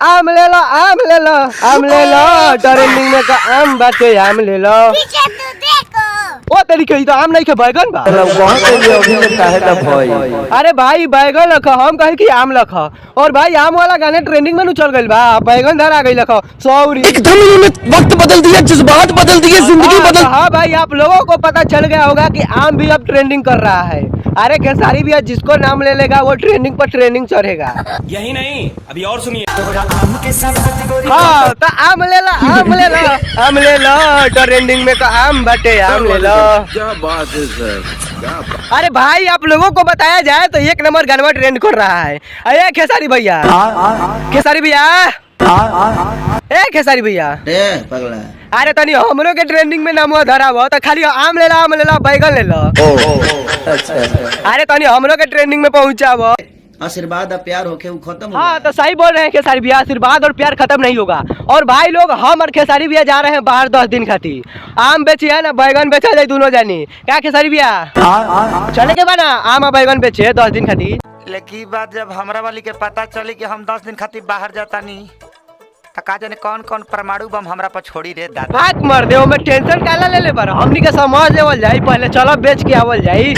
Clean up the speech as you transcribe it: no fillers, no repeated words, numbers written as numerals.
आम ले लो आम ले लो आम ले लो ट्रेंडिंग में का आम बाटे आम ले लो। ओ तरीके ही तो आम नहीं के बैगन बा। अरे भाई बैगन रखा हम कहे कि आम रखा और भाई आम वाला गाने ट्रेंडिंग में चल गई बा बैगन धर आ गई रखा सॉरी एकदम इन्होंने वक्त बदल दिया, जज्बात बदल दिए, जिंदगी बदल। हाँ भाई आप लोगों को पता चल गया होगा कि आम भी अब ट्रेंडिंग कर रहा है। अरे खेसारी भैया जिसको नाम ले लेगा वो ट्रेंडिंग पर ट्रेंडिंग चढ़ेगा। यही नहीं अभी और सुनिए। हाँ तो आम ले लो आम ले लो आम ले लो ट्रेंडिंग में तो आम बटे आम ले लो। क्या बात है सर, क्या बात। अरे भाई आप लोगों को बताया जाए तो एक नंबर गाना ट्रेंड कर रहा है। अरे खेसारी भैया खेसारी भैया ए खेसारी भैया अरे तनी हमरो के ट्रेंडिंग में नाम धरा हुआ तो खाली आम ले लो बैगन ले लो। अरे तनी हमरो के ट्रेंडिंग में पहुंचा वो आशीर्वाद और प्यार होके वो खत्म। हाँ तो सही बोल रहे हैं खेसारी भैया आशीर्वाद और प्यार खत्म नहीं होगा। और भाई लोग हम और खेसारी भैया जा रहे हैं बाहर 10 दिन खातिर। आम बेचिए ना बैगन बेचा जाए दोनों जानी क्या खेसारी भैया चले के बना आम और बैगन बेचे 10 दिन खातिर। लेकिन बात जब हमरा वाली के पता चली कि हम 10 दिन खातिर बाहर जाता नहीं तो का जाने कौन कौन परमाणु बम हमरा पर छोड़ी रे दादा। भाग मर दे में टेंशन काला ले पर हमनी के समझ लेवल जाई पहले चलो बेच के आवल जाई।